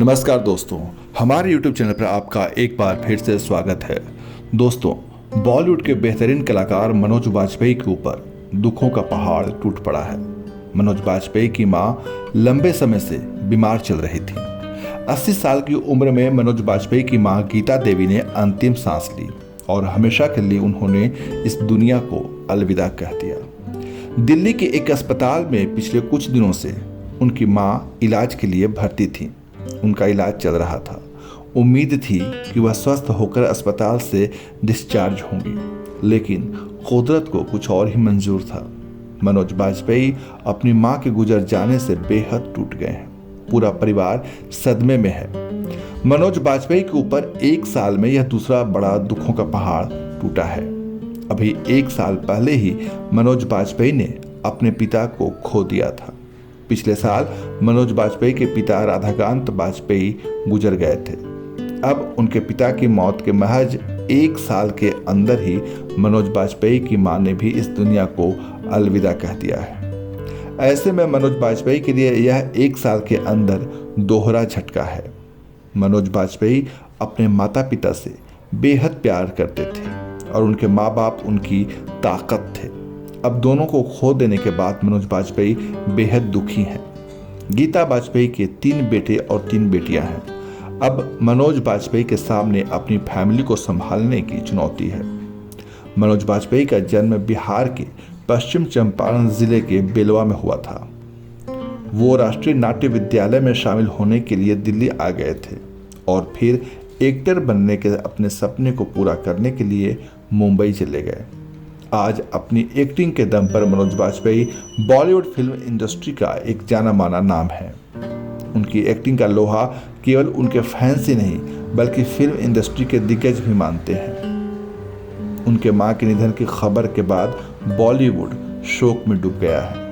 नमस्कार दोस्तों, हमारे YouTube चैनल पर आपका एक बार फिर से स्वागत है। दोस्तों, बॉलीवुड के बेहतरीन कलाकार मनोज बाजपेयी के ऊपर दुखों का पहाड़ टूट पड़ा है। मनोज बाजपेयी की मां लंबे समय से बीमार चल रही थी। 80 साल की उम्र में मनोज बाजपेयी की मां गीता देवी ने अंतिम सांस ली और हमेशा के लिए उन्होंने इस दुनिया को अलविदा कह दिया। दिल्ली के एक अस्पताल में पिछले कुछ दिनों से उनकी मां इलाज के लिए भर्ती थी। उनका इलाज चल रहा था। उम्मीद थी कि वह स्वस्थ होकर अस्पताल से डिस्चार्ज होंगी, लेकिन कुदरत को कुछ और ही मंजूर था। मनोज बाजपेयी अपनी मां के गुजर जाने से बेहद टूट गए हैं। पूरा परिवार सदमे में है। मनोज बाजपेयी के ऊपर एक साल में यह दूसरा बड़ा दुखों का पहाड़ टूटा है। अभी एक साल पहले ही मनोज बाजपेयी ने अपने पिता को खो दिया था। पिछले साल मनोज बाजपेयी के पिता राधाकांत बाजपेयी गुजर गए थे। अब उनके पिता की मौत के महज एक साल के अंदर ही मनोज बाजपेयी की मां ने भी इस दुनिया को अलविदा कह दिया है। ऐसे में मनोज बाजपेयी के लिए यह एक साल के अंदर दोहरा झटका है। मनोज बाजपेयी अपने माता पिता से बेहद प्यार करते थे और उनके माँ बाप उनकी ताकत थे। अब दोनों को खो देने के बाद मनोज बाजपेयी बेहद दुखी हैं। गीता बाजपेयी के 3 बेटे और 3 बेटियां हैं। अब मनोज बाजपेयी के सामने अपनी फैमिली को संभालने की चुनौती है। मनोज बाजपेयी का जन्म बिहार के पश्चिम चंपारण जिले के बेलवा में हुआ था। वो राष्ट्रीय नाट्य विद्यालय में शामिल होने के लिए दिल्ली आ गए थे और फिर एक्टर बनने के अपने सपने को पूरा करने के लिए मुंबई चले गए। आज अपनी एक्टिंग के दम पर मनोज बाजपेयी बॉलीवुड फिल्म इंडस्ट्री का एक जाना माना नाम है। उनकी एक्टिंग का लोहा केवल उनके फैंस ही नहीं बल्कि फिल्म इंडस्ट्री के दिग्गज भी मानते हैं। उनके मां के निधन की खबर के बाद बॉलीवुड शोक में डूब गया है।